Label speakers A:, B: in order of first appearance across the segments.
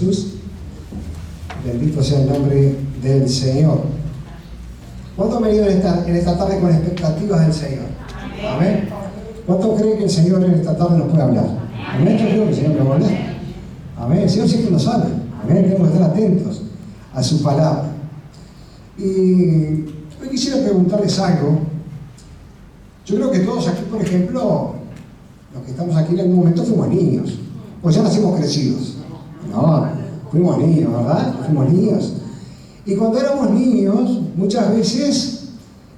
A: Jesús. Bendito sea el nombre del Señor. ¿Cuántos han venido en esta tarde con expectativas del Señor? Amén. ¿Cuántos creen que el Señor en esta tarde nos puede hablar? Amén. Yo creo que el Señor nos va a hablar. Amén. El Señor siempre nos habla. Amén. Tenemos que estar atentos a su palabra. Y hoy quisiera preguntarles algo. Yo creo que todos aquí, por ejemplo, los que estamos aquí en algún momento fuimos niños. Pues ya nacimos crecidos. No, fuimos niños, ¿verdad? Fuimos niños. Y cuando éramos niños, muchas veces,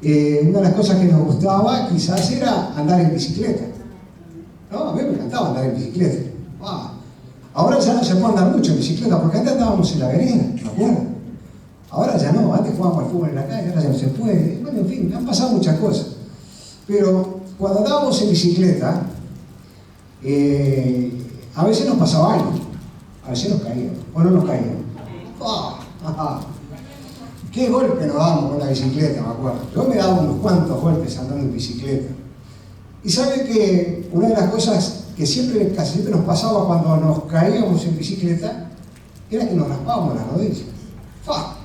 A: una de las cosas que nos gustaba quizás era andar en bicicleta. No, a mí me encantaba andar en bicicleta. Wow. Ahora ya no se puede andar mucho en bicicleta, porque antes andábamos en la vereda, ¿me acuerdo? Ahora ya no, antes jugábamos al fútbol en la calle, ahora ya no se puede. Bueno, en fin, han pasado muchas cosas. Pero cuando andábamos en bicicleta, a veces nos pasaba algo, a veces nos caíamos, o no nos caíamos. ¡Oh! ¡Qué golpe nos dábamos con la bicicleta, me acuerdo! Yo me daba unos cuantos golpes andando en bicicleta. Y sabe que una de las cosas que casi siempre nos pasaba cuando nos caíamos en bicicleta era que nos raspábamos las rodillas. ¡Fua!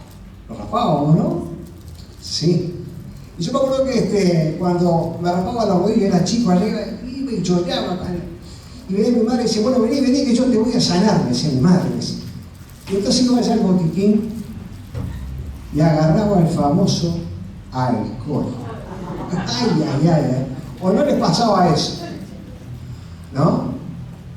A: Nos raspábamos, ¿no? Sí. Y yo me acuerdo que cuando me raspaba la rodilla era chico, iba y choreaba. Y venía mi madre y decía, bueno, vení que yo te voy a sanar, me decía mi madre. Y entonces iba allá al botiquín y agarraba el famoso alcohol. Ay. ¿O no les pasaba eso? ¿No?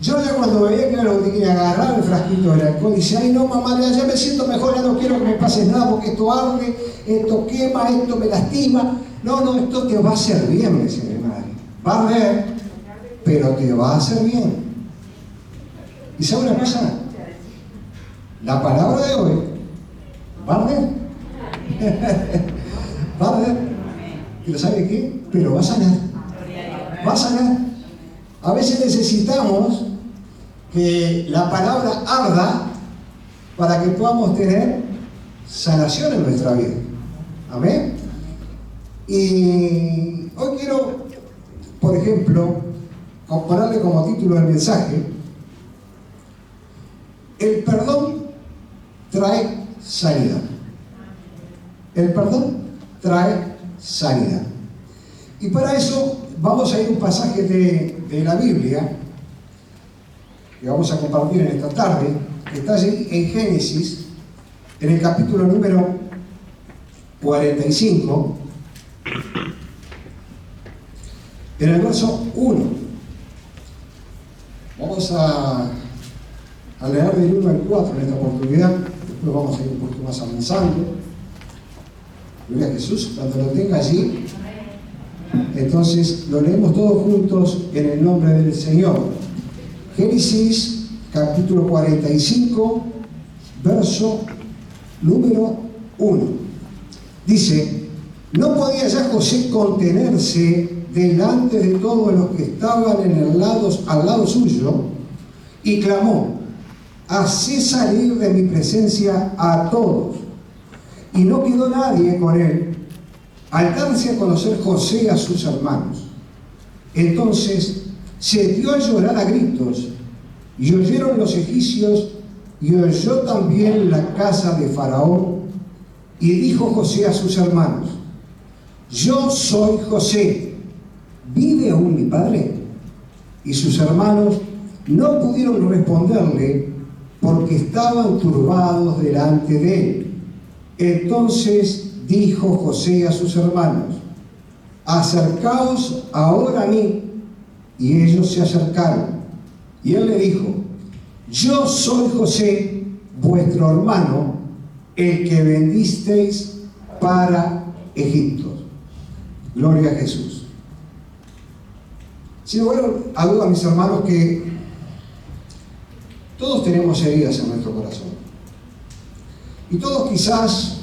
A: Yo ya cuando veía que iba al botiquín y agarraba el frasquito del alcohol y decía, ay no mamá, ya me siento mejor, ya no quiero que me pase nada porque esto arde, esto quema, esto me lastima. No, esto te va a hacer bien, me decía mi madre. Va a arder, pero te va a hacer bien. ¿Y sabe una cosa? La palabra de hoy va a arder. Va a arder. ¿Pero sabe qué? Pero va a sanar. Va a sanar. A veces necesitamos que la palabra arda para que podamos tener sanación en nuestra vida. Amén. Y hoy quiero, por ejemplo, ponerle como título del mensaje: el perdón trae sanidad. El perdón trae sanidad. Y para eso vamos a ir a un pasaje de la Biblia que vamos a compartir en esta tarde, que está allí en Génesis, en el capítulo número 45, en el verso 1. Vamos a leer del 1 al 4 en esta oportunidad, después vamos a ir un poquito más avanzando. Gloria a Jesús, cuando lo tenga allí, entonces lo leemos todos juntos en el nombre del Señor. Génesis, capítulo 45, verso número 1. Dice, no podía ya José contenerse delante de todos los que estaban al lado suyo, y clamó, hacé salir de mi presencia a todos. Y no quedó nadie con él, al darse a conocer José a sus hermanos. Entonces se dio a llorar a gritos, y oyeron los egipcios, y oyó también la casa de Faraón. Y dijo José a sus hermanos, yo soy José, ¿vive aún mi padre? Y sus hermanos no pudieron responderle, porque estaban turbados delante de él. Entonces dijo José a sus hermanos, acercaos ahora a mí. Y ellos se acercaron. Y él le dijo, yo soy José, vuestro hermano, el que vendisteis para Egipto. Gloria a Jesús. Sin lugar a dudas, mis hermanos, que todos tenemos heridas en nuestro corazón. Y todos quizás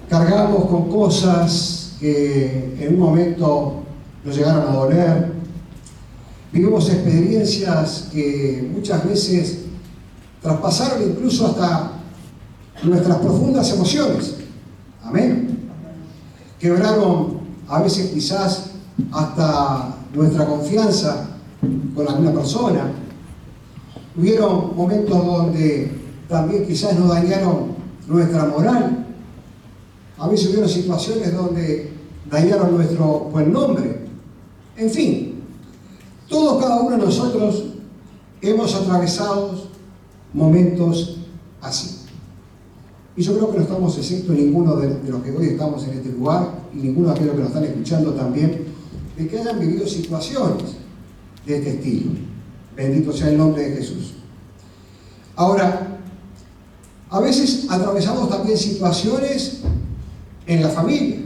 A: cargamos con cosas que en un momento nos llegaron a doler. Vivimos experiencias que muchas veces traspasaron incluso hasta nuestras profundas emociones. Amén. Quebraron a veces quizás hasta nuestra confianza con alguna persona. Hubieron momentos donde también quizás nos dañaron nuestra moral. A veces hubieron situaciones donde dañaron nuestro buen nombre. En fin, todos, cada uno de nosotros hemos atravesado momentos así. Y yo creo que no estamos exentos ninguno de los que hoy estamos en este lugar, y ninguno de aquellos que nos están escuchando también, de que hayan vivido situaciones de este estilo. Bendito sea el nombre de Jesús. Ahora, a veces atravesamos también situaciones en la familia.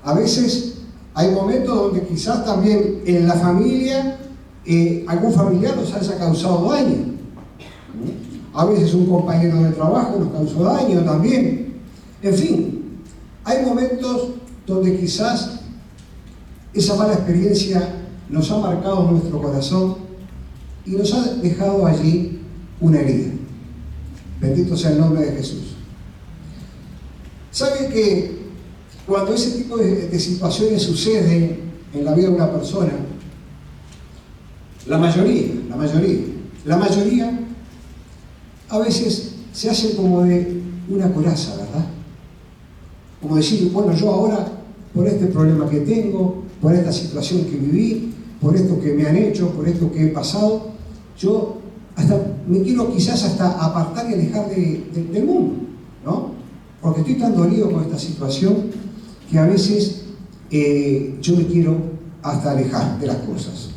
A: A veces hay momentos donde quizás también en la familia algún familiar nos haya causado daño. A veces un compañero de trabajo nos causó daño también. En fin, hay momentos donde quizás esa mala experiencia nos ha marcado nuestro corazón y nos ha dejado allí una herida. Bendito sea el nombre de Jesús. ¿Sabe que cuando ese tipo de situaciones suceden en la vida de una persona, la mayoría a veces se hace como de una coraza, ¿verdad? Como decir, bueno, yo ahora, por este problema que tengo, por esta situación que viví, por esto que me han hecho, por esto que he pasado, yo hasta me quiero quizás hasta apartar y alejar del mundo, ¿no? Porque estoy tan dolido con esta situación que a veces yo me quiero hasta alejar de las cosas.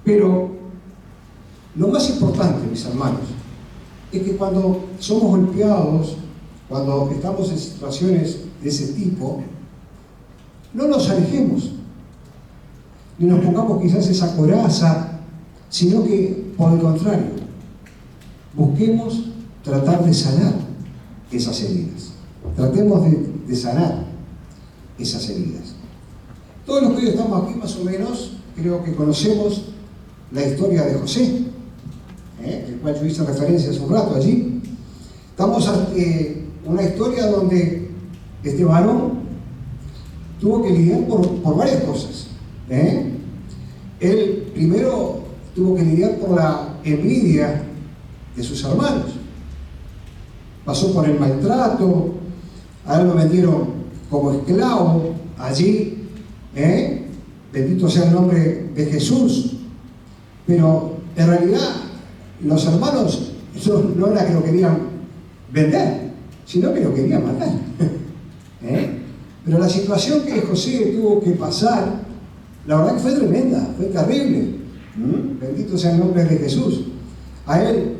A: Pero lo más importante, mis hermanos, es que cuando somos golpeados, cuando estamos en situaciones de ese tipo, no nos alejemos, ni nos pongamos quizás esa coraza, sino que, por el contrario, busquemos tratar de sanar esas heridas. Tratemos de sanar esas heridas. Todos los que hoy estamos aquí, más o menos, creo que conocemos la historia de José, el cual yo hice referencia hace un rato allí. Estamos ante una historia donde este varón tuvo que lidiar por varias cosas. Él primero tuvo que lidiar por la envidia de sus hermanos. Pasó por el maltrato, a él lo vendieron como esclavo allí. Bendito sea el nombre de Jesús. Pero en realidad los hermanos no era que lo querían vender, sino que lo querían matar. Pero la situación que José tuvo que pasar, la verdad que fue tremenda, fue terrible. Bendito sea el nombre de Jesús. A él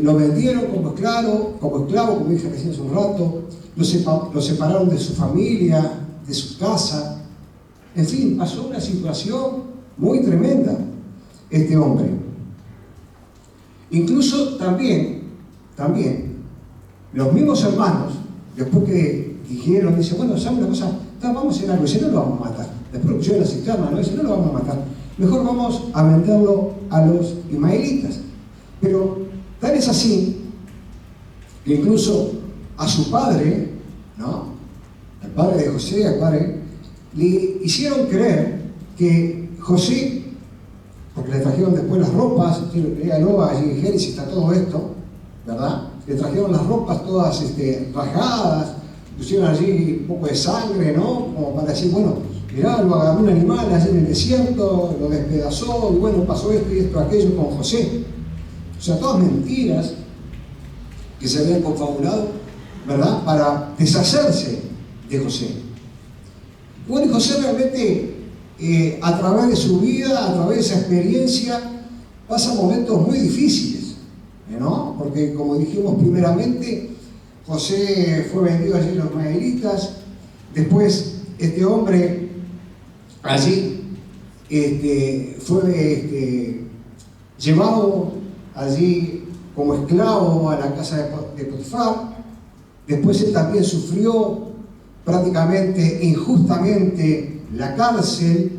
A: lo vendieron como esclavo, como dije recién hace un rato, lo separaron de su familia, de su casa. En fin, pasó una situación muy tremenda este hombre. Incluso también, los mismos hermanos, después que dijeron, dice, bueno, ¿saben una cosa? Vamos a hacer algo, si no lo vamos a matar. Después lo pusieron en la cisterna, ¿no? Dice, no lo vamos a matar. Mejor vamos a venderlo a los ismaelitas. Pero tal es así que incluso a su padre, ¿no? Al padre de José, al padre, le hicieron creer que José, porque le trajeron después las ropas, léalo allí en Génesis está todo esto, ¿verdad? Le trajeron las ropas todas rajadas, pusieron allí un poco de sangre, ¿no? Como para decir, bueno, mirá, lo agarró un animal allí en el desierto, lo despedazó, y bueno, pasó esto y esto, aquello con José. O sea, todas mentiras que se habían confabulado, ¿verdad? Para deshacerse de José. Bueno, y José realmente, a través de su vida, a través de esa experiencia, pasa momentos muy difíciles, ¿no? Porque, como dijimos primeramente, José fue vendido allí a los ismaelitas. Después, este hombre allí fue llevado allí como esclavo a la casa de Potifar. Después él también sufrió prácticamente injustamente la cárcel.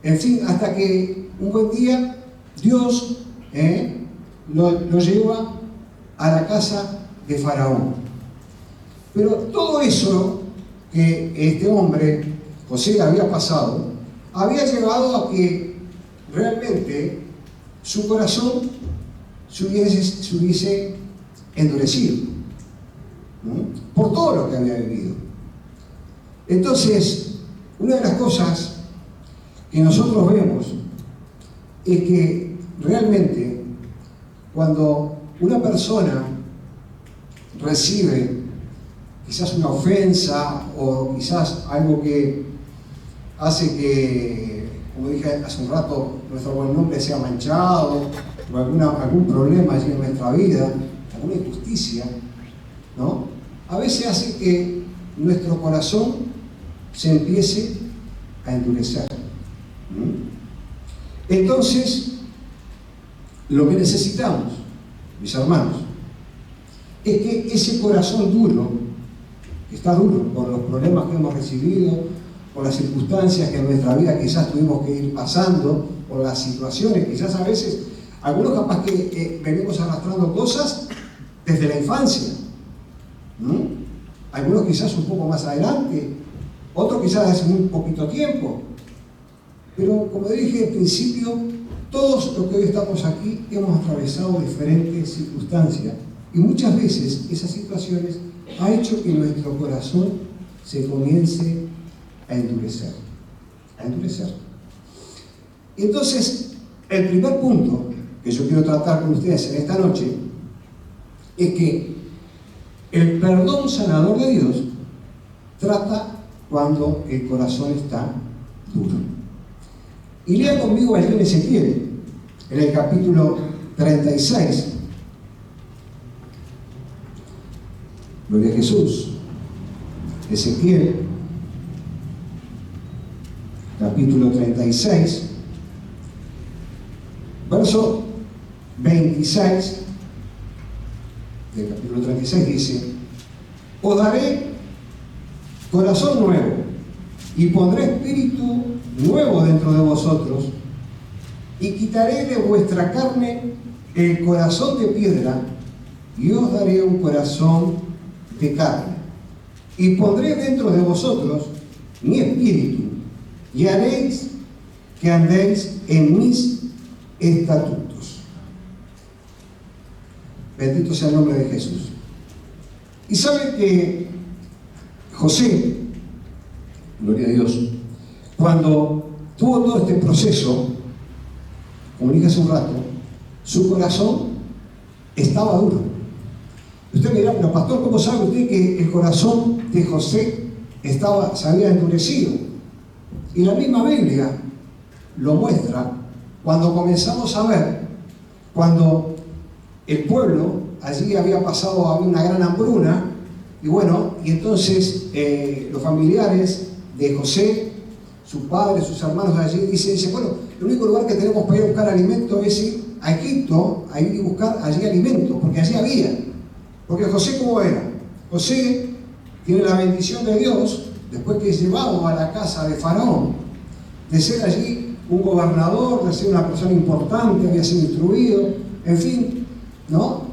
A: En fin, hasta que un buen día Dios lo lleva a la casa de Faraón. Pero todo eso que este hombre, José, había pasado, había llevado a que realmente su corazón se hubiese endurecido, ¿no? Por todo lo que había vivido. Entonces, una de las cosas que nosotros vemos es que realmente cuando una persona recibe quizás una ofensa o quizás algo que hace que, como dije hace un rato, nuestro buen nombre sea manchado, o algún problema allí en nuestra vida, alguna injusticia, ¿no? A veces hace que nuestro corazón se empiece a endurecer. Entonces, lo que necesitamos, mis hermanos, es que ese corazón duro, que está duro por los problemas que hemos recibido, por las circunstancias que en nuestra vida quizás tuvimos que ir pasando, por las situaciones, quizás a veces, algunos capaz que venimos arrastrando cosas desde la infancia, algunos quizás un poco más adelante, otros quizás hace muy poquito tiempo, pero como dije al principio, todos los que hoy estamos aquí hemos atravesado diferentes circunstancias y muchas veces esas situaciones han hecho que nuestro corazón se comience a endurecer. Y entonces, el primer punto que yo quiero tratar con ustedes en esta noche es que el perdón sanador de Dios trata cuando el corazón está duro. Y lea conmigo allí en Ezequiel, en el capítulo 36. Gloria a Jesús. Ezequiel, capítulo 36, verso 26 del capítulo 36 dice: os daré corazón nuevo y pondré espíritu nuevo dentro de vosotros y quitaré de vuestra carne el corazón de piedra y os daré un corazón de carne y pondré dentro de vosotros mi espíritu y haréis que andéis en mis estatutos. Bendito sea el nombre de Jesús. Y sabe que José, gloria a Dios, cuando tuvo todo este proceso, como dije hace un rato, su corazón estaba duro. Usted me dirá, pero pastor, ¿cómo sabe usted que el corazón de José se había endurecido? Y la misma Biblia lo muestra cuando comenzamos a ver, cuando el pueblo allí había una gran hambruna, y entonces los familiares de José, sus padres, sus hermanos allí, dicen, bueno, el único lugar que tenemos para ir a buscar alimento es ir a Egipto, a ir y buscar allí alimento, porque allí había. Porque José, ¿cómo era? José tiene la bendición de Dios, después que es llevado a la casa de Faraón, de ser allí un gobernador, de ser una persona importante, había sido instruido, en fin, ¿no?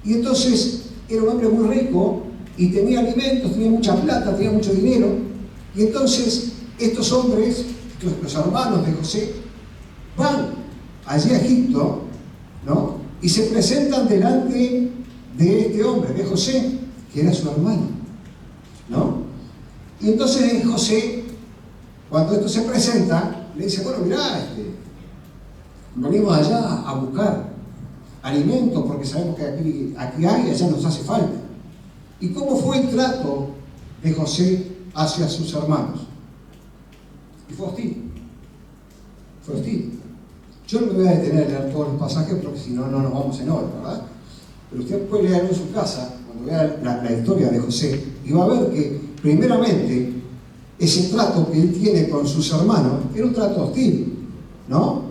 A: Y entonces era un hombre muy rico y tenía alimentos, tenía mucha plata, tenía mucho dinero. Y entonces estos hombres, los hermanos de José, van allí a Egipto, ¿no? Y se presentan delante de este hombre, de José, que era su hermano, ¿no? Y entonces José, cuando esto se presenta, le dice, bueno, mirá, venimos allá a buscar alimentos porque sabemos que aquí hay, allá nos hace falta. ¿Y cómo fue el trato de José hacia sus hermanos? Y fue hostil. Fue hostil. Yo no me voy a detener a leer todos los pasajes porque si no, no nos vamos en orden, ¿verdad? Pero usted puede leerlo en su casa, cuando vea la historia de José, y va a ver que, primeramente, ese trato que él tiene con sus hermanos era un trato hostil, ¿no?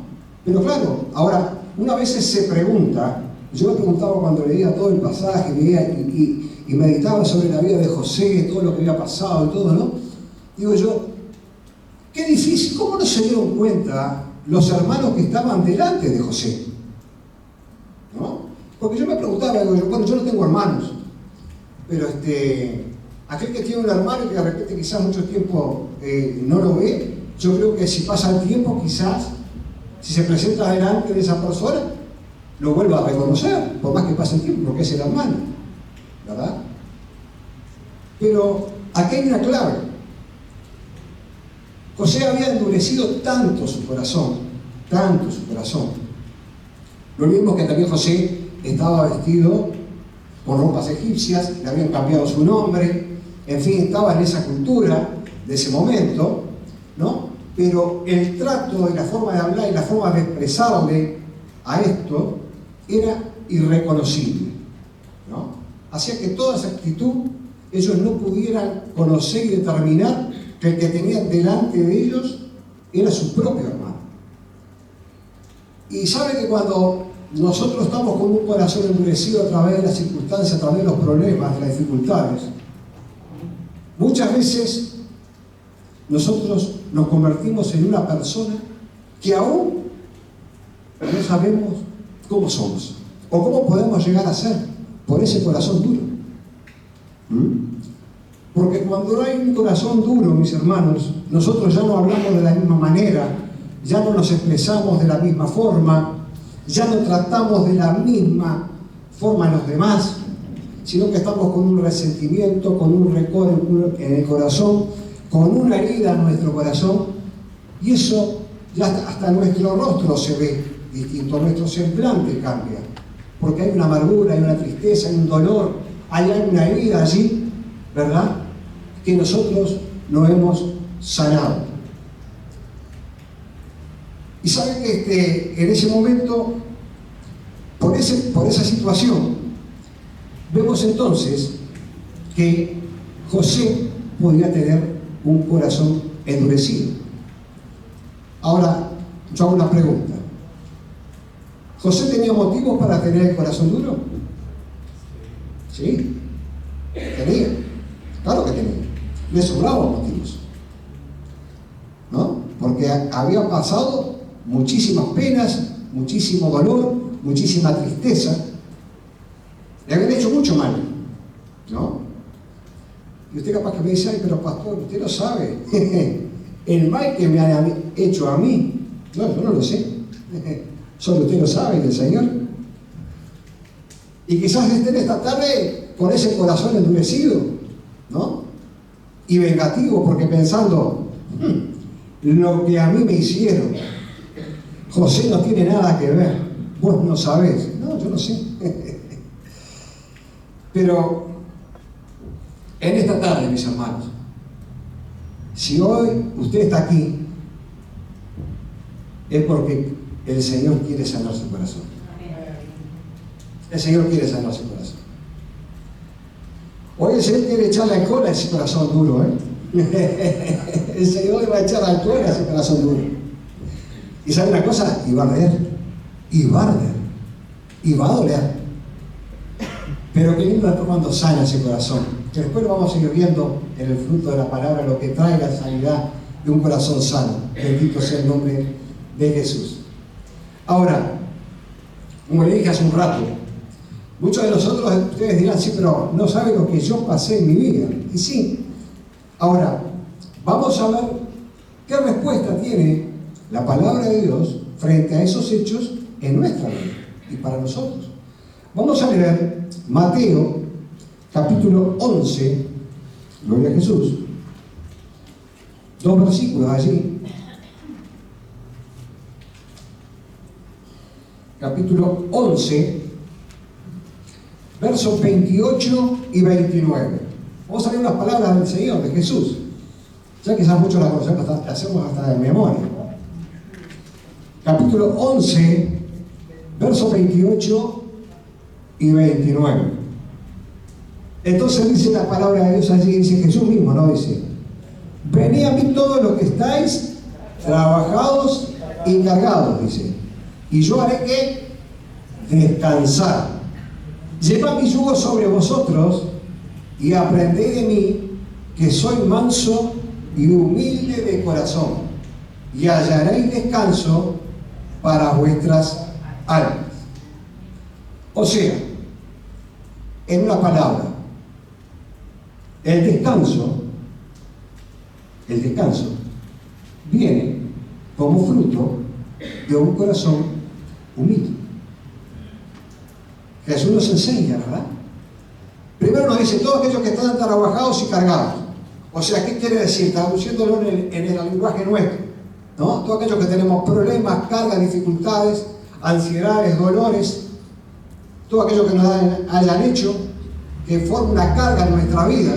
A: Pero claro, ahora, una vez se pregunta, yo me preguntaba cuando leía todo el pasaje, veía y meditaba sobre la vida de José, todo lo que había pasado y todo, ¿no? Digo yo, qué difícil, ¿cómo no se dieron cuenta los hermanos que estaban delante de José? ¿No? Porque yo me preguntaba, digo yo, bueno, yo no tengo hermanos, pero aquel que tiene un hermano y que de repente quizás mucho tiempo no lo ve, yo creo que si pasa el tiempo quizás si se presenta delante de esa persona, lo vuelva a reconocer, por más que pase el tiempo, porque es el hermano, ¿verdad? Pero aquí hay una clave. José había endurecido tanto su corazón, Lo mismo que también José estaba vestido con ropas egipcias, le habían cambiado su nombre, en fin, estaba en esa cultura de ese momento, ¿no? Pero el trato y la forma de hablar y la forma de expresarle a esto era irreconocible, ¿no? Hacía que toda esa actitud ellos no pudieran conocer y determinar que el que tenían delante de ellos era su propio hermano. Y sabe que cuando nosotros estamos con un corazón endurecido a través de las circunstancias, a través de los problemas, de las dificultades, muchas veces nosotros nos convertimos en una persona que aún no sabemos cómo somos o cómo podemos llegar a ser por ese corazón duro. Porque cuando hay un corazón duro, mis hermanos, nosotros ya no hablamos de la misma manera, ya no nos expresamos de la misma forma, ya no tratamos de la misma forma a los demás, sino que estamos con un resentimiento, con un rencor en el corazón, con una herida en nuestro corazón, y eso ya hasta nuestro rostro se ve distinto, nuestro semblante cambia, porque hay una amargura, hay una tristeza, hay un dolor, hay una herida allí, ¿verdad?, que nosotros no hemos sanado. Y saben que en ese momento, por esa situación, vemos entonces que José podía tener un corazón endurecido. Ahora, yo hago una pregunta. ¿José tenía motivos para tener el corazón duro? Sí, tenía. Claro que tenía. Le sobraban motivos, ¿no? Porque había pasado muchísimas penas, muchísimo dolor, muchísima tristeza. Le habían hecho mucho mal, ¿no? Y usted capaz que me dice, ay, pero pastor, usted no sabe el mal que me han hecho a mí. No, yo no lo sé. Solo usted lo sabe, el Señor. Y quizás estén esta tarde con ese corazón endurecido, ¿no? Y vengativo, porque pensando, lo que a mí me hicieron, José no tiene nada que ver, vos no sabés. No, yo no sé. Pero en esta tarde, mis hermanos, si hoy usted está aquí, es porque el Señor quiere sanar su corazón. El Señor quiere sanar su corazón. Hoy el Señor quiere echarle alcohol a ese corazón duro, El Señor le va a echar alcohol a ese corazón duro. Y sabe una cosa, y va a arder, y va a arder, y va a doler. Pero qué lindo es cuando sana ese corazón, que después lo vamos a ir viendo en el fruto de la palabra, lo que trae la sanidad de un corazón sano. Bendito sea el nombre de Jesús. Ahora, como le dije hace un rato, muchos de nosotros, ustedes dirán, sí, pero no saben lo que yo pasé en mi vida. Y sí. Ahora, vamos a ver qué respuesta tiene la palabra de Dios frente a esos hechos en nuestra vida y para nosotros. Vamos a leer Mateo, capítulo 11, gloria a Jesús, 2 versículos allí. Capítulo 11, versos 28 y 29. Vamos a leer unas palabras del Señor, de Jesús, ya que ya muchos las conocemos, las hacemos hasta de memoria. Capítulo 11, versos 28 y 29. Entonces dice la palabra de Dios allí, dice Jesús mismo, ¿no? Dice, venid a mí todos los que estáis trabajados y cargados, dice, y yo haré que descansar. Llevad mi yugo sobre vosotros y aprended de mí, que soy manso y humilde de corazón, y hallaréis descanso para vuestras almas. O sea, en una palabra, el descanso viene como fruto de un corazón humilde. Jesús nos enseña, ¿verdad? Primero nos dice, todos aquellos que están trabajados y cargados. O sea, ¿qué quiere decir? Traduciéndolo en el lenguaje nuestro, ¿no? Todos aquellos que tenemos problemas, cargas, dificultades, ansiedades, dolores, todo aquello que nos hayan hecho, que forma una carga en nuestra vida.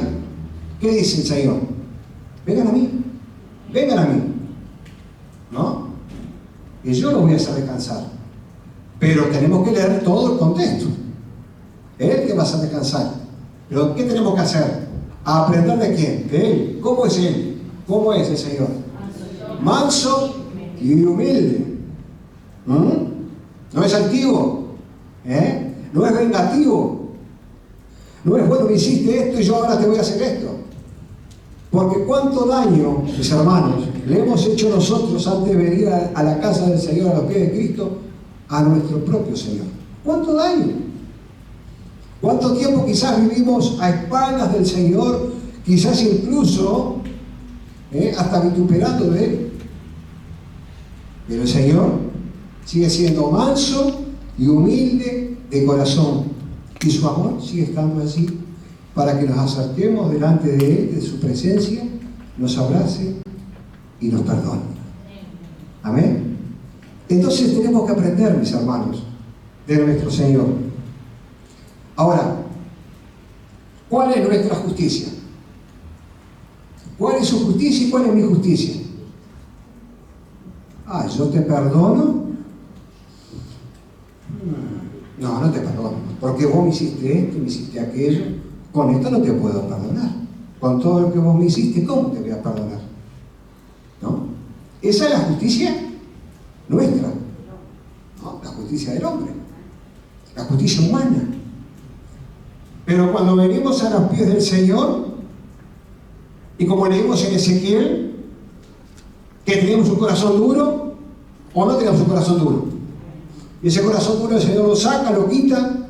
A: ¿Qué dice el Señor? Vengan a mí, ¿no? Y yo los voy a hacer descansar. Pero tenemos que leer todo el contexto. Él te va a hacer descansar. Pero ¿qué tenemos que hacer? ¿A aprender de quién? De Él. ¿Cómo es Él? ¿Cómo es el Señor? Manso y humilde. No es altivo, no es vengativo, no es, bueno, me hiciste esto y yo ahora te voy a hacer esto. Porque cuánto daño, mis hermanos, le hemos hecho nosotros antes de venir a la casa del Señor, a los pies de Cristo, a nuestro propio Señor. ¿Cuánto daño? ¿Cuánto tiempo quizás vivimos a espaldas del Señor, quizás incluso hasta vituperando de Él? Pero el Señor sigue siendo manso y humilde de corazón, y su amor sigue estando allí para que nos acerquemos delante de Él, de su presencia, nos abrace y nos perdone. Amén. Entonces tenemos que aprender, mis hermanos, de nuestro Señor. Ahora, ¿cuál es nuestra justicia? ¿Cuál es su justicia y cuál es mi justicia? Yo te perdono. No, no te perdono, porque vos me hiciste esto, me hiciste aquello. Con esto no te puedo perdonar. Con todo lo que vos me hiciste, ¿cómo te voy a perdonar? ¿No? Esa es la justicia nuestra. No, la justicia del hombre. La justicia humana. Pero cuando venimos a los pies del Señor, y como leímos en Ezequiel, que tenemos un corazón duro, o no tenemos un corazón duro. Y ese corazón duro el Señor lo saca, lo quita.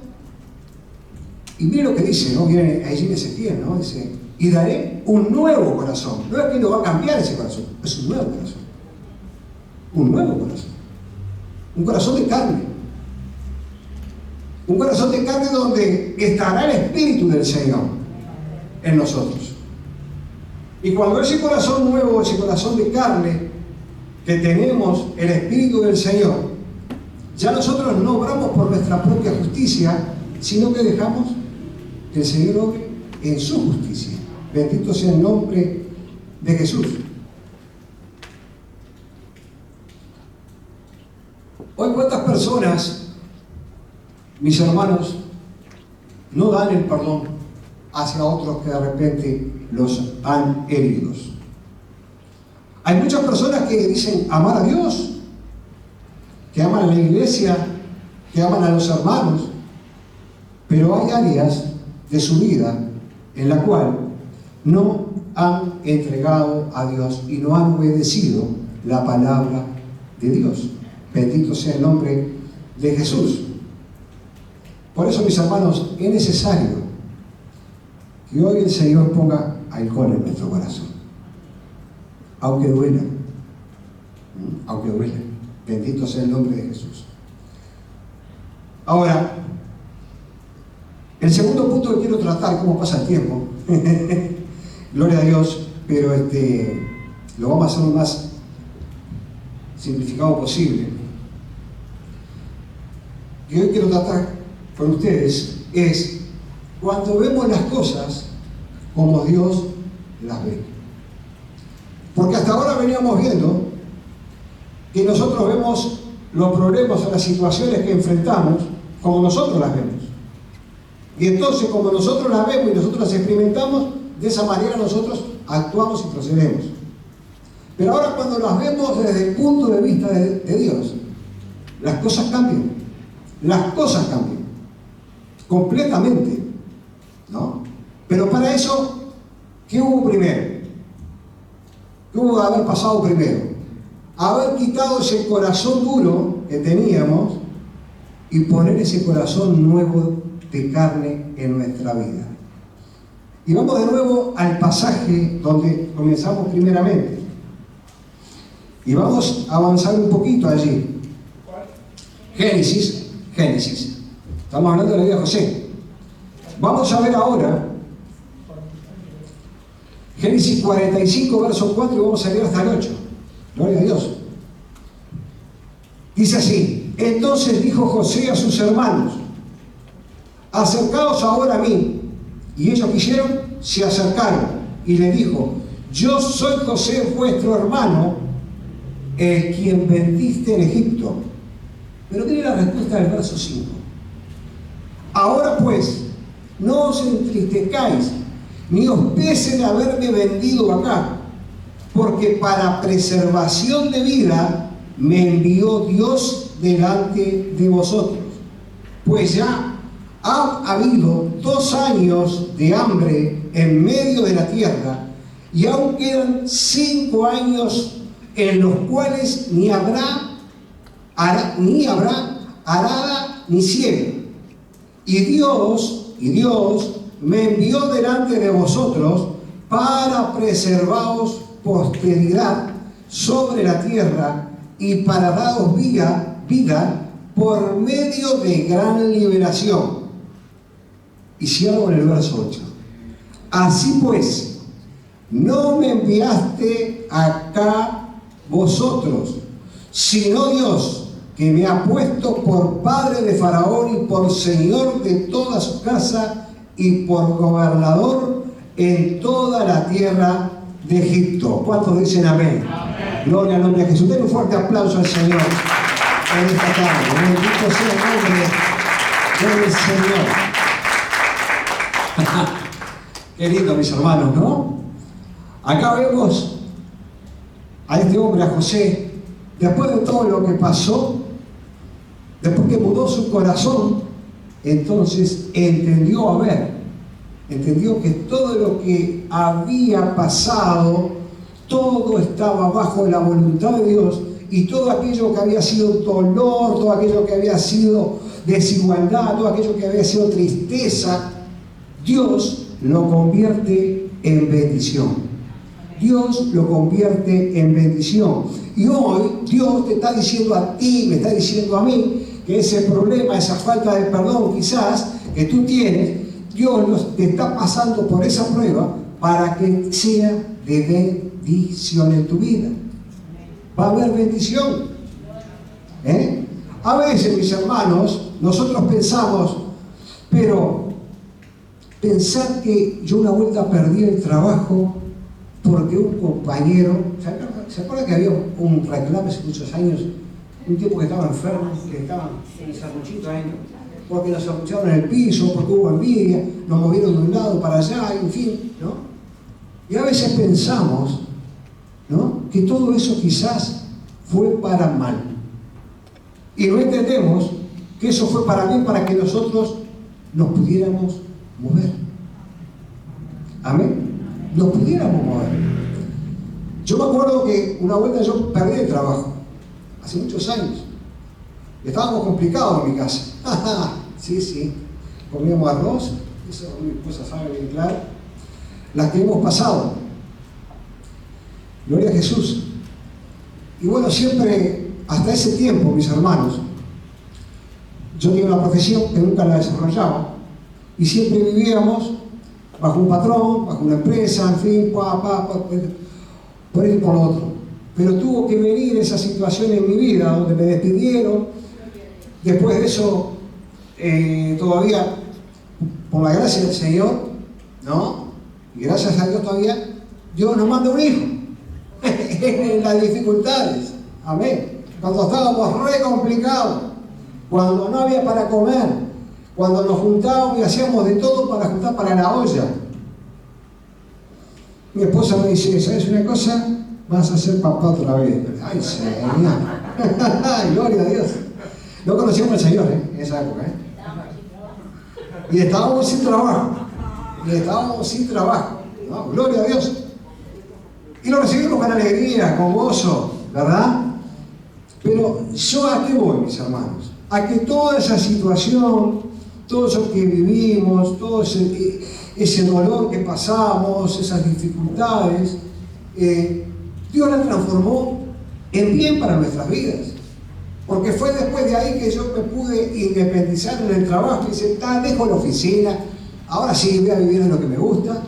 A: Y mire lo que dice, ¿no? Viene ahí en Ezequiel, ¿no? Dice, y daré un nuevo corazón. No es que lo va a cambiar ese corazón, es un nuevo corazón. Un nuevo corazón. Un corazón de carne. Un corazón de carne donde estará el Espíritu del Señor en nosotros. Y cuando ese corazón nuevo, ese corazón de carne, que tenemos el Espíritu del Señor, ya nosotros no obramos por nuestra propia justicia, sino que dejamos que el Señor obre en su justicia. Bendito sea el nombre de Jesús. Hoy, ¿cuántas personas, mis hermanos, no dan el perdón hacia otros que de repente los han herido? Hay muchas personas que dicen amar a Dios, que aman a la iglesia, que aman a los hermanos, pero hay áreas de su vida en la cual no han entregado a Dios y no han obedecido la palabra de Dios. Bendito sea el nombre de Jesús. Por eso, mis hermanos, es necesario que hoy el Señor ponga alcohol en nuestro corazón. Aunque duela. Aunque duela. Bendito sea el nombre de Jesús. Ahora, el segundo punto que quiero tratar, cómo pasa el tiempo. Gloria a Dios, pero lo vamos a hacer lo más simplificado posible. Que hoy quiero tratar con ustedes es cuando vemos las cosas como Dios las ve. Porque hasta ahora veníamos viendo que nosotros vemos los problemas o las situaciones que enfrentamos como nosotros las vemos. Y entonces, como nosotros las vemos y nosotros las experimentamos, de esa manera nosotros actuamos y procedemos. Pero ahora, cuando las vemos desde el punto de vista de Dios, las cosas cambian. Las cosas cambian. Completamente. ¿No? Pero para eso, ¿qué hubo primero? ¿Qué hubo de haber pasado primero? Haber quitado ese corazón duro que teníamos y poner ese corazón nuevo de carne en nuestra vida. Y vamos de nuevo al pasaje donde comenzamos primeramente. Y vamos a avanzar un poquito allí. Génesis. Estamos hablando de la vida de José. Vamos a ver ahora Génesis 45, verso 4, y vamos a leer hasta el 8. Gloria a Dios. Dice así: entonces dijo José a sus hermanos: acercaos ahora a mí. Y ellos quisieron, se acercaron, y le dijo: yo soy José, vuestro hermano, el quien vendiste en Egipto. Pero mire la respuesta del verso 5. Ahora pues, no os entristezcáis, ni os pese de haberme vendido acá, porque para preservación de vida me envió Dios delante de vosotros. Pues ya ha habido 2 años de hambre en medio de la tierra, y aún quedan 5 años en los cuales ni habrá arada ni siega. Y Dios me envió delante de vosotros para preservaros posteridad sobre la tierra y para daros vida por medio de gran liberación. Y cierro en el verso 8. Así pues, no me enviaste acá vosotros, sino Dios, que me ha puesto por padre de Faraón y por señor de toda su casa y por gobernador en toda la tierra de Egipto. ¿Cuántos dicen amén? Amén. Gloria al nombre de Jesús. Den un fuerte aplauso al Señor en esta tarde. Bendito sea el nombre del Señor. Qué lindo, mis hermanos, ¿no? Acá vemos a este hombre, a José, después de todo lo que pasó, después que mudó su corazón, entonces entendió que todo lo que había pasado, todo estaba bajo la voluntad de Dios, y todo aquello que había sido dolor, todo aquello que había sido desigualdad, todo aquello que había sido tristeza, Dios lo convierte en bendición. Dios lo convierte en bendición. Y hoy Dios te está diciendo a ti, me está diciendo a mí, que ese problema, esa falta de perdón quizás que tú tienes, Dios te está pasando por esa prueba para que sea de bendición en tu vida. Va a haber bendición. A veces, mis hermanos, nosotros pensamos, pero pensar que yo una vuelta perdí el trabajo porque un compañero, ¿se acuerda que había un reclamo hace muchos años? Un tipo que estaba enfermo, que estaba en el serruchito ahí, porque nos serrucharon en el piso, porque hubo envidia, nos movieron de un lado para allá, en fin, ¿no? Y a veces pensamos, ¿no?, que todo eso quizás fue para mal. Y no entendemos que eso fue para bien, para que nosotros nos pudiéramos mover. Amén. Nos pudiéramos mover. Yo me acuerdo que una vuelta yo perdí el trabajo, hace muchos años. Estábamos complicados en mi casa. Sí. Comíamos arroz, eso mi esposa sabe bien claro. Las que hemos pasado. Gloria a Jesús. Y bueno, siempre, hasta ese tiempo, mis hermanos, yo tenía una profesión que nunca la desarrollaba. Y siempre vivíamos bajo un patrón, bajo una empresa, en fin, por esto y por lo otro. Pero tuvo que venir esa situación en mi vida, donde me despidieron. Después de eso, todavía, por la gracia del Señor, ¿no? Y gracias a Dios todavía, Dios nos manda un hijo en las dificultades. Amén. Cuando estábamos re complicados, cuando no había para comer, cuando nos juntábamos y hacíamos de todo para juntar para la olla. Mi esposa me dice, ¿sabes una cosa? Vas a ser papá otra vez. Ay, Señor. Gloria a Dios. No conocíamos al Señor, en esa época, Y estábamos sin trabajo. ¿No? Gloria a Dios. Y lo recibimos con alegría, con gozo, ¿verdad? Pero yo a qué voy, mis hermanos? A que toda esa situación, todo eso que vivimos, todo ese dolor que pasamos, esas dificultades, Dios las transformó en bien para nuestras vidas. Porque fue después de ahí que yo me pude independizar en el trabajo y decir, dejo la oficina, ahora sí voy a vivir en lo que me gusta.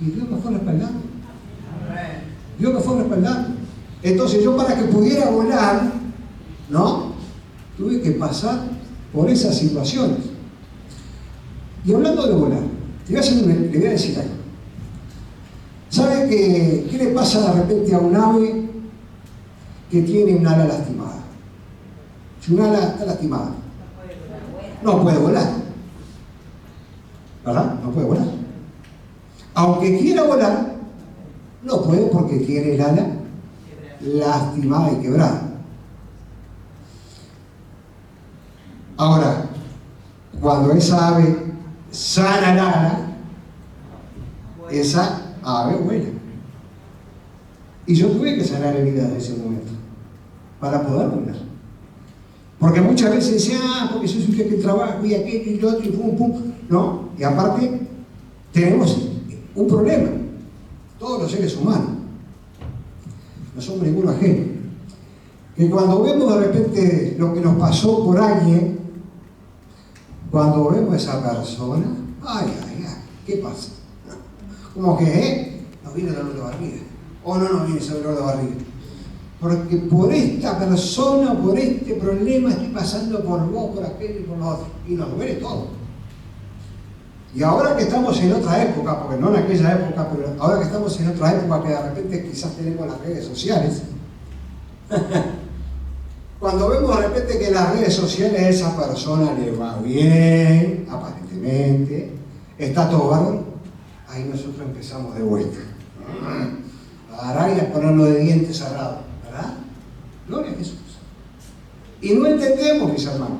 A: Y Dios me fue respaldando. Dios me fue respaldando. Entonces yo, para que pudiera volar, ¿no?, tuve que pasar por esas situaciones. Y hablando de volar, le voy a decir algo. ¿Sabe qué le pasa de repente a un ave que tiene un ala lastimada? Si un ala está lastimada, no puede volar. ¿Verdad? No puede volar. Aunque quiera volar, no puede porque tiene el ala lastimada y quebrada. Ahora, cuando esa ave sana el ala, esa ave vuela. Y yo tuve que sanar heridas en ese momento para poder volar. Porque muchas veces decían, porque soy usted que trabajo y aquello y lo otro y pum, pum. No, y aparte tenemos un problema, todos los seres humanos, no somos ninguno ajeno, que cuando vemos de repente lo que nos pasó por alguien, cuando vemos a esa persona, ay, ¿qué pasa? Como que, nos viene el dolor de barriga, o no nos viene ese dolor de barriga, porque por esta persona, por este problema estoy pasando por vos, por aquello y por lo otro, y nos duele todo. Y ahora que estamos en otra época, porque no en aquella época, pero ahora que estamos en otra época que de repente quizás tenemos las redes sociales, cuando vemos de repente que en las redes sociales a esa persona le va bien, aparentemente, está todo bárbaro, ahí nosotros empezamos de vuelta. Y a ponernos de dientes cerrados, ¿verdad? Gloria a Jesús. Y no entendemos, mis hermanos,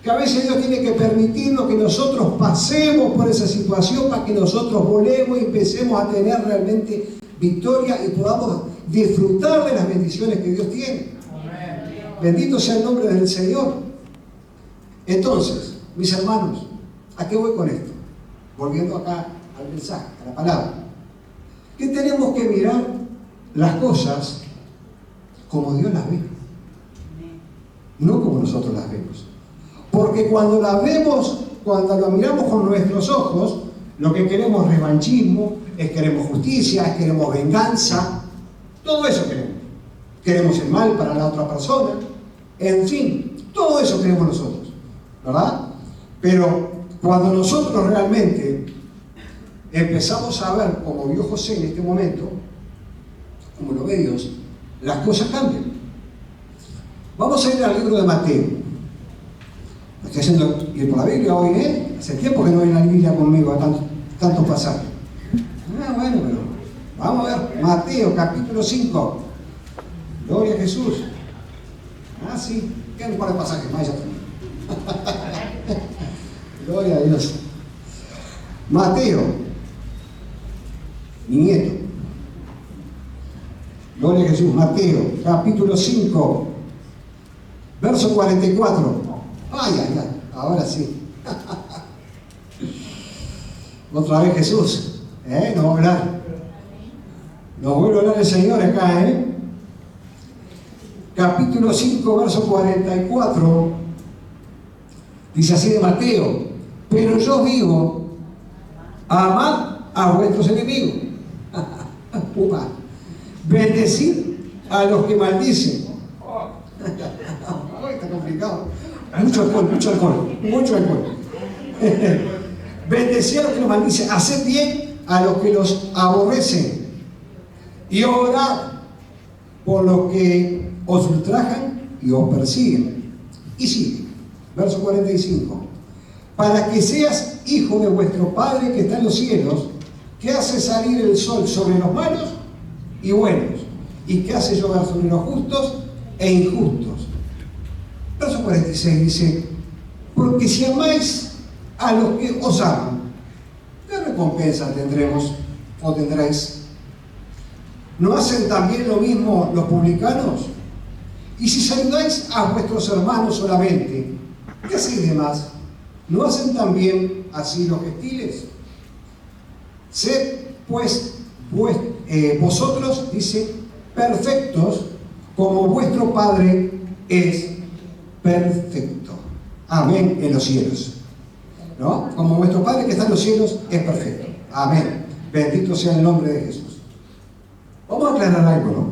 A: que a veces Dios tiene que permitirnos que nosotros pasemos por esa situación para que nosotros volemos y empecemos a tener realmente victoria y podamos disfrutar de las bendiciones que Dios tiene. Amén. Bendito sea el nombre del Señor. Entonces, mis hermanos, ¿a qué voy con esto? Volviendo acá al mensaje, a la palabra. Que tenemos que mirar las cosas como Dios las ve, no como nosotros las vemos. Porque cuando la vemos, cuando la miramos con nuestros ojos, lo que queremos es revanchismo, queremos justicia, queremos venganza, todo eso queremos. Queremos el mal para la otra persona, en fin, todo eso queremos nosotros, ¿verdad? Pero cuando nosotros realmente empezamos a ver como vio José en este momento, como lo ve Dios, las cosas cambian. Vamos a ir al libro de Mateo. Estoy haciendo ir por la Biblia hoy, hace tiempo que no hay en la Biblia conmigo a tantos pasajes. Bueno, pero vamos a ver, Mateo capítulo 5. Gloria a Jesús. Sí, quedan un par de pasajes más, ya también. Gloria a Dios. Mateo, mi nieto. Gloria a Jesús. Mateo capítulo 5, verso 44. Ahora sí. Otra vez Jesús, nos va a hablar. Nos vuelve a hablar el Señor acá, Capítulo 5, verso 44. Dice así de Mateo: pero yo digo, amad a vuestros enemigos. Bendecid a los que maldicen. Está complicado. Mucho alcohol. Bendecid a los que los maldicen, haced bien a los que los aborrecen, y orad por los que os ultrajan y os persiguen. Y sigue, verso 45: para que seas hijo de vuestro Padre que está en los cielos, que hace salir el sol sobre los malos y buenos, y que hace llover sobre los justos e injustos. Verso 46 dice: porque si amáis a los que os aman, ¿qué recompensa tendremos o tendréis? ¿No hacen también lo mismo los publicanos? Y si saludáis a vuestros hermanos solamente, ¿qué hacéis de más? ¿No hacen también así los gentiles? Sed pues vosotros, dice, perfectos como vuestro Padre es perfecto. Amén, en los cielos. ¿No? Como vuestro Padre que está en los cielos es perfecto. Amén. Bendito sea el nombre de Jesús. Vamos a aclarar algo, ¿no?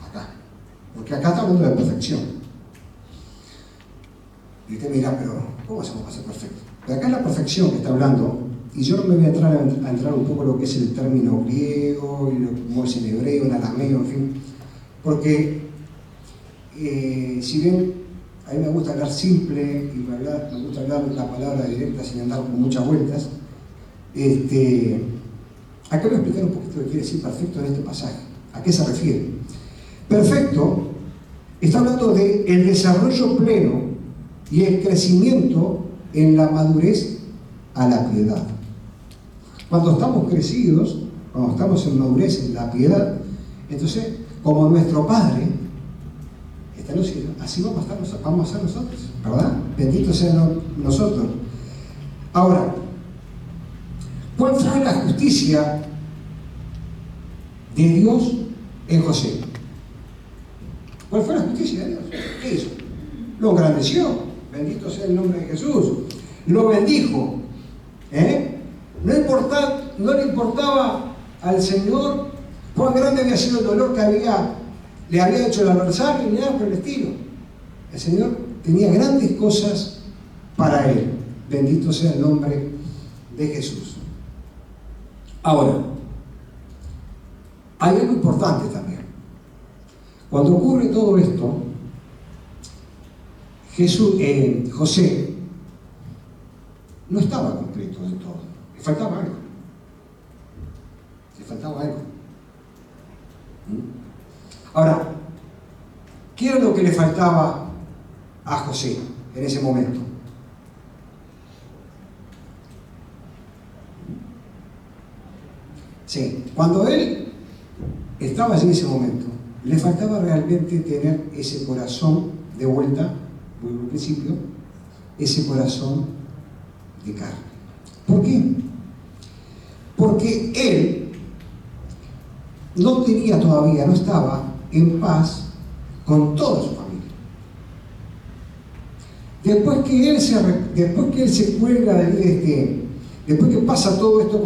A: Acá. Porque acá está hablando de perfección. Y usted me dirá, pero ¿cómo hacemos para ser perfecto? Pero acá es la perfección que está hablando, y yo no me voy a entrar un poco en lo que es el término griego, y cómo es en hebreo, en arameo, en fin. Porque, si bien a mí me gusta hablar simple, y me gusta hablar la palabra directa sin andar con muchas vueltas, acá voy a explicar un poquito lo que quiere decir perfecto en este pasaje. ¿A qué se refiere? Perfecto está hablando de el desarrollo pleno y el crecimiento en la madurez a la piedad. Cuando estamos crecidos, cuando estamos en madurez en la piedad, entonces, como nuestro Padre está en los cielos, así vamos a ser nosotros, ¿verdad? Bendito sea nosotros. Ahora, ¿cuál fue la justicia de Dios en José? ¿Cuál fue la justicia de Dios? ¿Qué hizo? Lo engrandeció, bendito sea el nombre de Jesús. Lo bendijo. No le importaba al Señor cuán grande había sido el dolor que le había hecho el adversario, ni nada por el estilo. El Señor tenía grandes cosas para él. Bendito sea el nombre de Jesús. Ahora, hay algo importante también. Cuando ocurre todo esto, José no estaba completo de todo. Le faltaba algo. Ahora, ¿qué era lo que le faltaba a José en ese momento? Sí, cuando él estaba allí en ese momento, le faltaba realmente tener ese corazón de vuelta, vuelvo al principio, ese corazón de carne. ¿Por qué? Porque él no estaba en paz con toda su familia. Después que él se cuelga después que pasa todo esto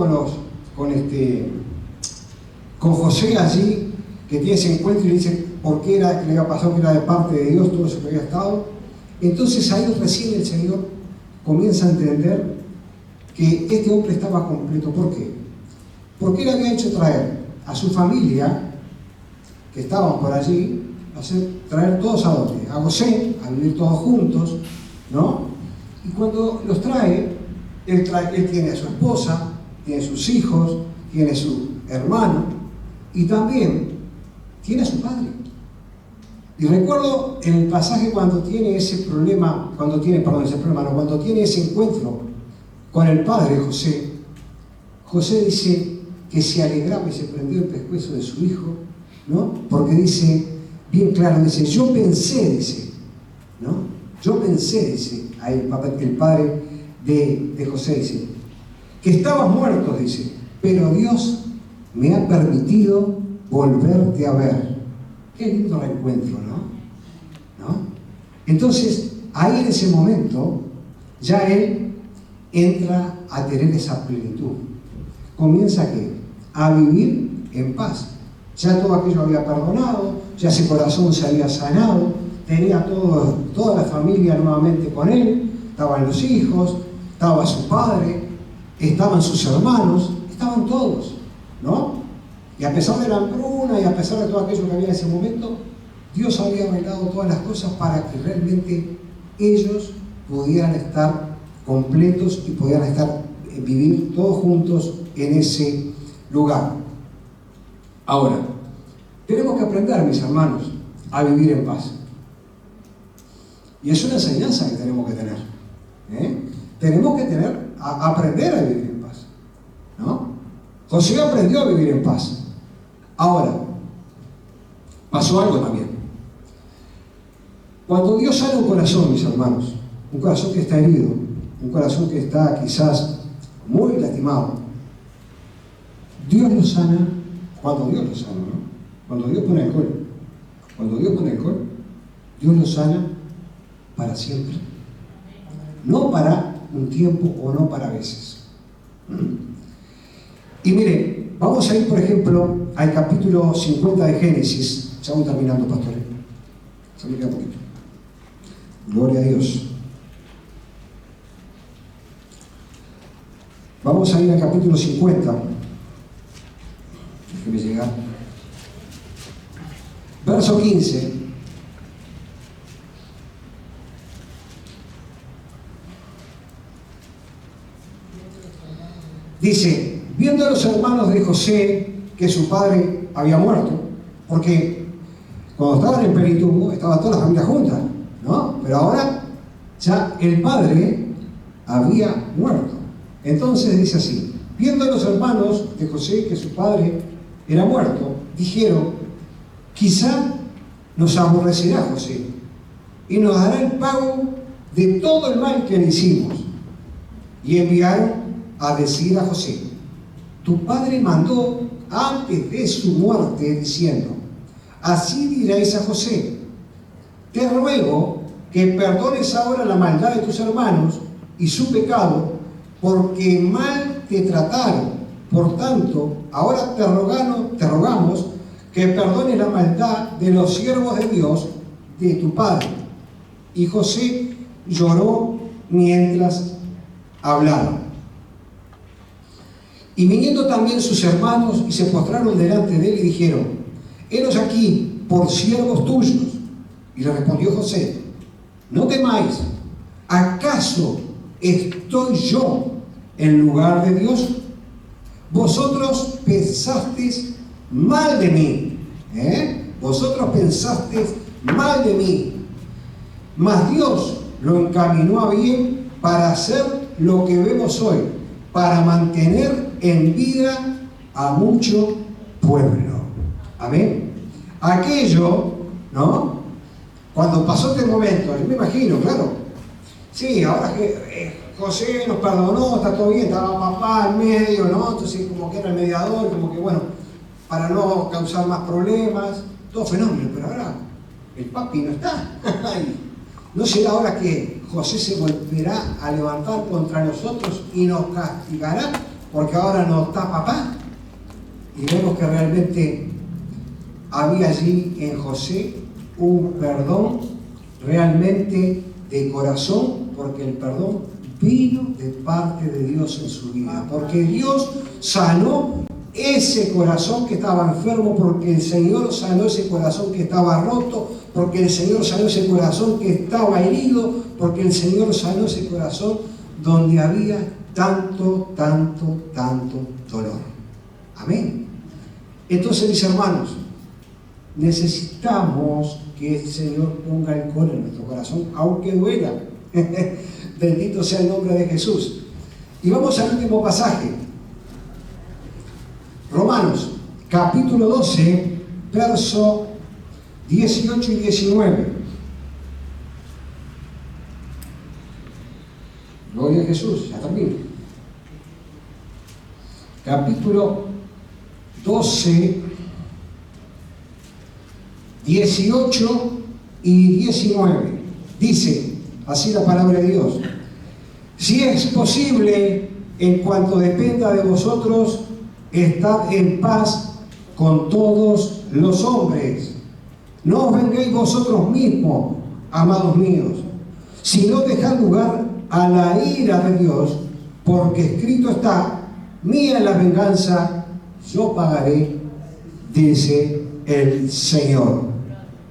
A: con José allí, que tiene ese encuentro y le dice por qué era que le había pasado, que era de parte de Dios todo eso que había estado, entonces ahí recién el Señor comienza a entender que este hombre estaba completo. ¿Por qué? Porque él había hecho traer a su familia, que estaban por allí, traer todos a dónde? A Gosén, a vivir todos juntos, ¿no? Y cuando los trae, él tiene a su esposa, tiene sus hijos, tiene su hermano, y también tiene a su padre. Y recuerdo en el pasaje cuando tiene ese encuentro con el padre José dice que se alegraba y se prendió el pescuezo de su hijo, ¿no? Porque dice, bien claro, dice, yo pensé, ahí el padre de José dice, que estabas muerto, dice, pero Dios me ha permitido volverte a ver. Qué lindo reencuentro, ¿no? Entonces, ahí en ese momento, ya él entra a tener esa plenitud. Comienza a vivir en paz. Ya todo aquello había perdonado, ya ese corazón se había sanado, tenía toda la familia nuevamente con él, estaban los hijos, estaba su padre, estaban sus hermanos, estaban todos, ¿no? Y a pesar de la hambruna y a pesar de todo aquello que había en ese momento, Dios había arreglado todas las cosas para que realmente ellos pudieran estar completos y pudieran vivir todos juntos en ese lugar. Ahora, tenemos que aprender, mis hermanos, a vivir en paz. Y es una enseñanza que tenemos que tener. Tenemos que aprender a vivir en paz, ¿no? José aprendió a vivir en paz. Ahora, pasó algo también. Cuando Dios sana un corazón, mis hermanos, un corazón que está herido, un corazón que está quizás muy lastimado, Dios lo sana cuando Dios lo sana, ¿no? Cuando Dios pone alcohol, Dios lo sana, para siempre. No para un tiempo o no para veces. Y mire, vamos a ir por ejemplo al capítulo 50 de Génesis. Ya voy terminando, pastor. Se me queda poquito. Gloria a Dios. Vamos a ir al capítulo 50. Déjeme llegar. Verso 15. Dice, viendo a los hermanos de José que su padre había muerto, porque cuando estaban en plenitud estaba toda la familia junta, ¿no? Pero ahora ya el padre había muerto. Entonces dice así, viendo a los hermanos de José que su padre era muerto, dijeron, quizá nos aborrecerá José y nos dará el pago de todo el mal que le hicimos. Y enviaron a decir a José, tu padre mandó antes de su muerte diciendo, así diréis a José, te ruego que perdones ahora la maldad de tus hermanos y su pecado, porque mal te trataron. Por tanto, ahora te rogamos que perdones la maldad de los siervos de Dios, de tu padre. Y José lloró mientras hablaba. Y viniendo también sus hermanos y se postraron delante de él y dijeron, henos aquí por siervos tuyos. Y le respondió José, no temáis, ¿acaso estoy yo en lugar de Dios? Vosotros pensasteis mal de mí, vosotros pensasteis mal de mí, mas Dios lo encaminó a bien para hacer lo que vemos hoy, para mantener en vida a mucho pueblo. Amén. Aquello, ¿no? Cuando pasó este momento, yo me imagino, claro, sí, ahora que José nos perdonó, está todo bien, estaba papá en medio, ¿no? Entonces como que era el mediador, como que bueno, para no causar más problemas, todo fenómeno, pero ahora el papi no está. ¿No será ahora que José se volverá a levantar contra nosotros y nos castigará porque ahora no está papá? Y vemos que realmente había allí en José un perdón realmente de corazón, porque el perdón vino de parte de Dios en su vida, porque Dios sanó ese corazón que estaba enfermo, porque el Señor sanó ese corazón que estaba roto, porque el Señor sanó ese corazón que estaba herido, porque el Señor sanó ese corazón donde había tanto dolor. Amén. Entonces, mis hermanos, necesitamos que el Señor ponga alcohol en nuestro corazón, aunque duela. Bendito sea el nombre de Jesús. Y vamos al último pasaje. Romanos, capítulo 12, verso 18 y 19. Gloria a Jesús, ya termino. Capítulo 12, 18 y 19. Dice así la palabra de Dios: si es posible, en cuanto dependa de vosotros, estad en paz con todos los hombres. No os vengáis vosotros mismos, amados míos, sino dejad lugar a la ira de Dios, porque escrito está: mía es la venganza, yo pagaré, dice el Señor.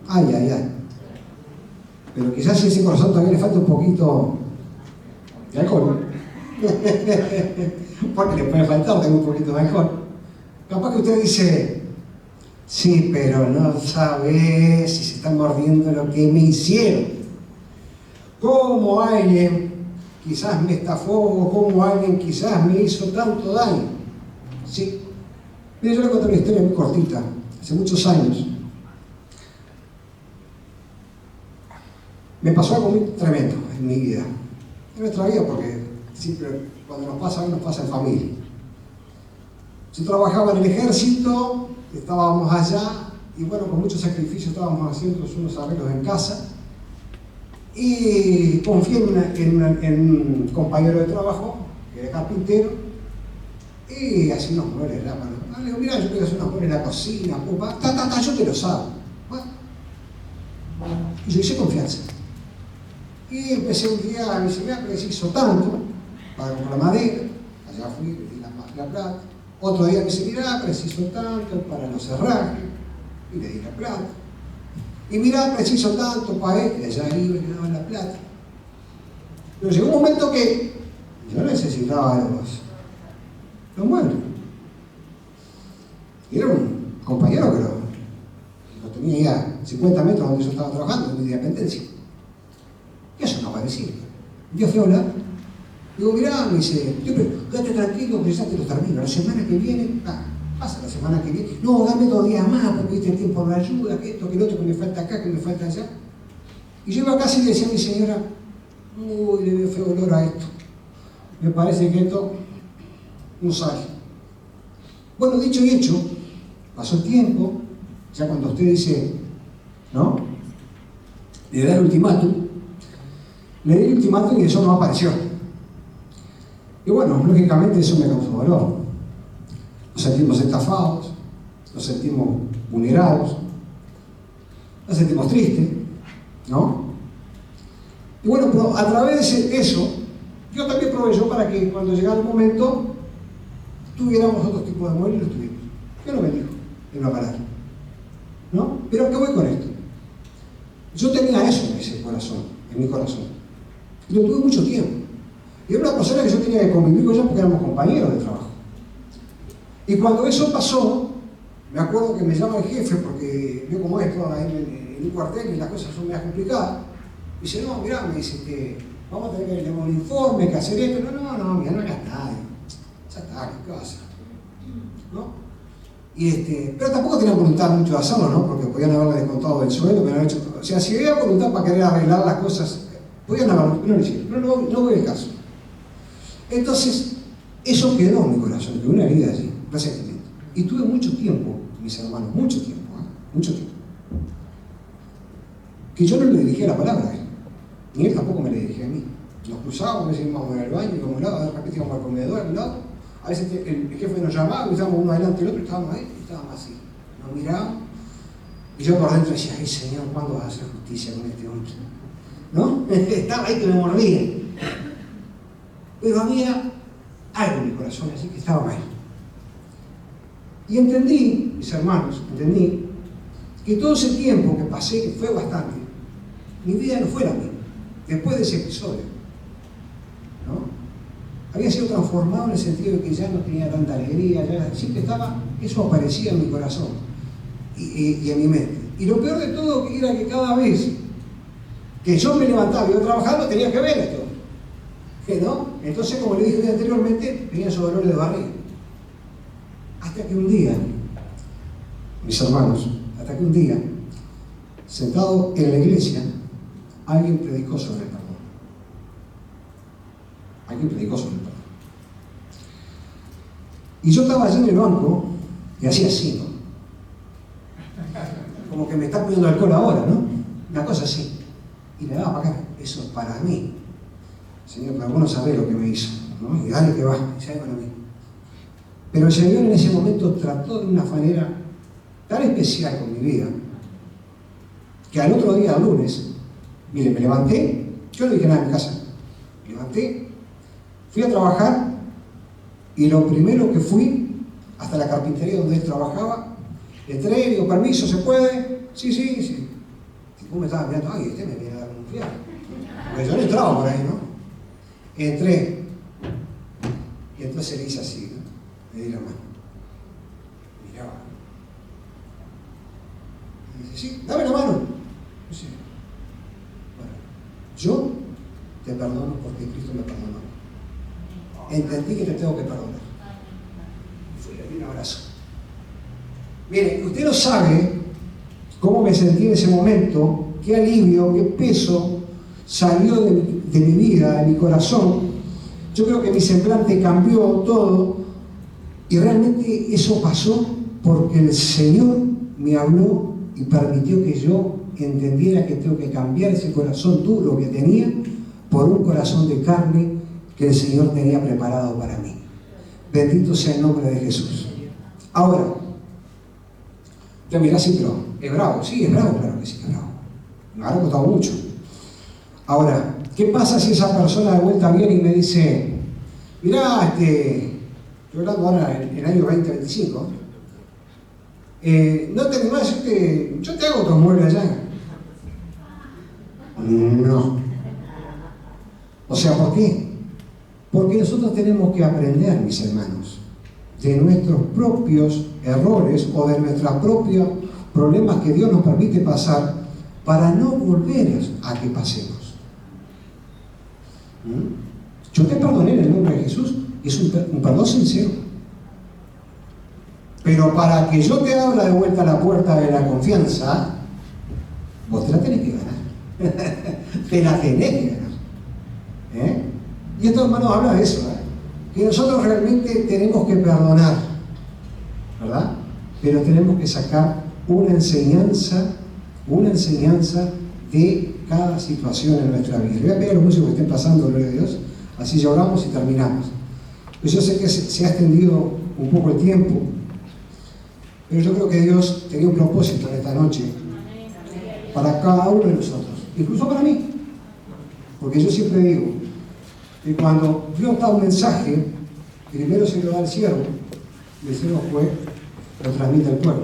A: Ay, ay, ay. Pero quizás a ese corazón todavía le falta un poquito de alcohol. Porque le puede faltar también un poquito de alcohol. Capaz que usted dice, sí, pero no sabe si se está mordiendo lo que me hicieron. ¿Cómo alguien quizás me estafó o cómo alguien quizás me hizo tanto daño? Sí. Mira, yo le conté una historia muy cortita, hace muchos años. Me pasó algo muy tremendo en mi vida. En nuestra vida, porque siempre cuando nos pasa en familia. Yo trabajaba en el ejército, estábamos allá y bueno, con mucho sacrificio estábamos haciendo unos arreglos en casa Y confié en un compañero de trabajo, que era carpintero, y así unos muebles rápidos. Le digo, mira, yo quiero hacer unos muebles en la cocina, yo te los hago. Bueno, y yo hice confianza. Y empecé un día, me dice, mira, preciso tanto para comprar madera. Allá fui, le di la plata. Otro día me dice, mira, preciso tanto para los herrajes. Y le di la plata. Y mirá, preciso tanto para él, y allá iba y le daban la plata. Pero llegó un momento que yo necesitaba los muebles. Y era un compañero que lo tenía ya 50 metros donde yo estaba trabajando, en mi dependencia. Y eso no parecía. Yo fui a hablar. Digo, mirá, me dice, quédate tranquilo, que ya te lo termino. La semana que viene, pasa la semana que viene. No, dame 2 días más, porque viste el tiempo no ayuda, que esto, que el otro, que me falta acá, que me falta allá. Y yo iba a casa y le decía a mi señora, uy, le veo feo olor a esto. Me parece que esto no sale. Bueno, dicho y hecho, pasó el tiempo, ya cuando usted dice, ¿no? Le da el ultimátum, le di el ultimátum y eso no apareció. Y bueno, lógicamente eso me causó dolor. Nos sentimos estafados, nos sentimos vulnerados, nos sentimos tristes, ¿no? Y bueno, pero a través de eso, Dios también proveyó para que cuando llegara el momento tuviéramos otro tipo de muebles y los tuvimos. Dios lo bendijo en una palabra, ¿no? Pero ¿a qué voy con esto? Yo tenía eso en ese corazón, en mi corazón, y lo tuve mucho tiempo. Y era una persona que yo tenía que convivir con ella porque éramos compañeros de trabajo. Y cuando eso pasó, me acuerdo que me llama el jefe porque vio cómo esto ahí en un cuartel y las cosas son más complicadas. Y dice, no, mirá, me dice, vamos a tener que leer un informe, que hacer esto. No, mira, no hagas nada. Ya está, ¿qué pasa? ¿No? Pero tampoco tenían voluntad mucho de hacerlo, ¿no? Porque podían haberle descontado del sueldo, pero hecho. O sea, si había voluntad para querer arreglar las cosas, podían haberlo, pero no lo hicieron. No voy al caso. Entonces, eso quedó en mi corazón, quedó una herida allí, resentimiento. Y tuve mucho tiempo, mis hermanos, mucho tiempo, que yo no le dirigía la palabra a él, ni él tampoco me le dirigía a mí. Nos cruzábamos, a veces íbamos al baño, íbamos al lado, de repente íbamos al comedor, al lado. A veces el jefe nos llamaba, y estábamos uno adelante del otro, y estábamos ahí, y estábamos así. Nos mirábamos, y yo por dentro decía, ay Señor, ¿cuándo vas a hacer justicia con este hombre? ¿No? Estaba ahí que me mordía. Pero había algo en mi corazón, así que estaba mal. Y entendí, mis hermanos, que todo ese tiempo que pasé, que fue bastante, mi vida no fue la misma, después de ese episodio, ¿no? Había sido transformado en el sentido de que ya no tenía tanta alegría, ya siempre estaba, eso aparecía en mi corazón y en mi mente. Y lo peor de todo era que cada vez que yo me levantaba y iba a trabajar, lo tenía que ver esto. ¿Que no? Entonces, como le dije anteriormente, tenía esos dolores de barriga. Hasta que un día, mis hermanos, sentado en la iglesia, alguien predicó sobre el perdón. Y yo estaba allí en el banco y hacía así, ¿no? Como que me está poniendo alcohol ahora, ¿no? Una cosa así. Y le daba para acá, eso es para mí. Señor, pero vos no sabés lo que me hizo, ¿no? Y dale que va, y sabe para mí. Pero el Señor en ese momento trató de una manera tan especial con mi vida, que al otro día, el lunes, mire, me levanté, yo no dije nada en mi casa, me levanté, fui a trabajar, y lo primero que fui, hasta la carpintería donde él trabajaba, le entré, digo, permiso, ¿se puede? Sí. Y vos me estabas mirando, ay, este me viene a dar un fiado. Porque yo no entraba por ahí, ¿no? Entré, y entonces le hice así, ¿no? Le di la mano. Miraba. Y dice, sí, dame la mano. Sí. Bueno, yo te perdono porque Cristo me perdonó. Entendí que te tengo que perdonar. Y fui, le di un abrazo. Mire, usted no sabe cómo me sentí en ese momento, qué alivio, qué peso salió de mi vida, de mi corazón. Yo creo que mi semblante cambió todo y realmente eso pasó porque el Señor me habló y permitió que yo entendiera que tengo que cambiar ese corazón duro que tenía por un corazón de carne que el Señor tenía preparado para mí. Bendito sea el nombre de Jesús. Ahora, te mirás así, pero es bravo. Sí, es bravo, claro que sí, es bravo. Me ha costado mucho. Ahora, ¿qué pasa si esa persona de vuelta viene y me dice, mirá, estoy hablando ahora en el año 2025, no te animás a decirte, yo te hago otros muebles allá? No. O sea, ¿por qué? Porque nosotros tenemos que aprender, mis hermanos, de nuestros propios errores o de nuestros propios problemas que Dios nos permite pasar para no volver a que pasemos. Yo te perdoné en el nombre de Jesús, es un perdón sincero. Pero para que yo te abra de vuelta la puerta de la confianza, vos te la tenés que ganar. Te la tenés que ganar. Y estos hermanos hablan de eso, que nosotros realmente tenemos que perdonar, ¿verdad? Pero tenemos que sacar una enseñanza de cada situación en nuestra vida. Le voy a pedir a los músicos que estén pasando, gloria a Dios, así ya oramos y terminamos. Pues yo sé que se ha extendido un poco el tiempo, pero yo creo que Dios tenía un propósito en esta noche para cada uno de nosotros, incluso para mí, porque yo siempre digo que cuando Dios da un mensaje, primero se lo da al siervo y el siervo después lo transmite al pueblo.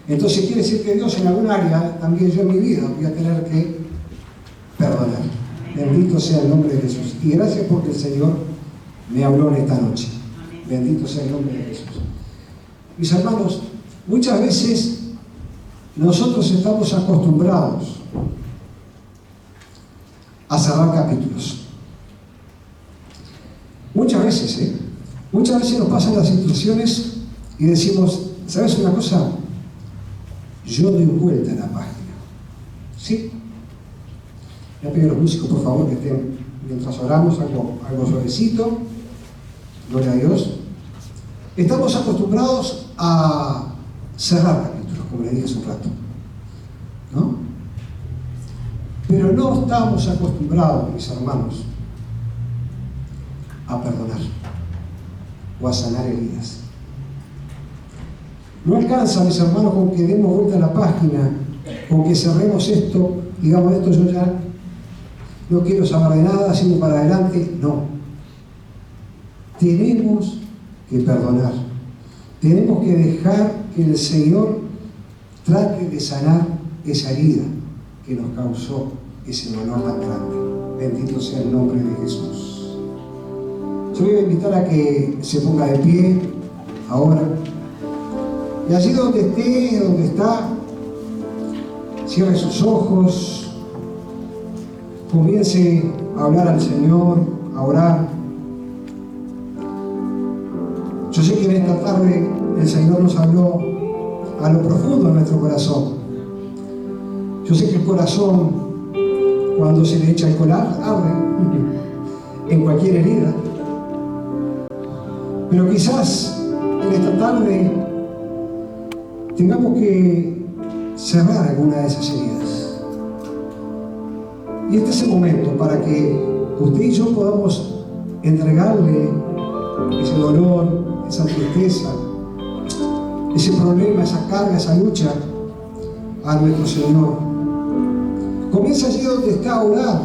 A: Entonces quiere decir que Dios en algún área, también yo en mi vida, voy a tener que perdonar. Bendito sea el nombre de Jesús. Y gracias porque el Señor me habló en esta noche. Bendito sea el nombre de Jesús. Mis hermanos, muchas veces nosotros estamos acostumbrados a cerrar capítulos. Muchas veces nos pasan las situaciones y decimos, ¿sabes una cosa? Yo doy vuelta a la página. ¿Sí? Le pido a los músicos, por favor, que estén mientras oramos, algo suavecito. Gloria a Dios. Estamos acostumbrados a cerrar capítulos, como le dije hace un rato, ¿no? Pero no estamos acostumbrados, mis hermanos, a perdonar o a sanar heridas. No alcanza, mis hermanos, con que demos vuelta a la página, con que cerremos esto, digamos, esto yo ya no quiero saber de nada, sigo para adelante. No. Tenemos que perdonar. Tenemos que dejar que el Señor trate de sanar esa herida que nos causó ese dolor tan grande. Bendito sea el nombre de Jesús. Yo voy a invitar a que se ponga de pie ahora. Y allí donde esté, donde está, cierre sus ojos, comience a hablar al Señor, a orar. Yo sé que en esta tarde el Señor nos habló a lo profundo de nuestro corazón. Yo sé que el corazón, cuando se le echa alcohol, arde en cualquier herida. Pero quizás en esta tarde tengamos que cerrar alguna de esas heridas. Y este es el momento para que usted y yo podamos entregarle ese dolor, esa tristeza, ese problema, esa carga, esa lucha a nuestro Señor. Comienza allí donde está a orar.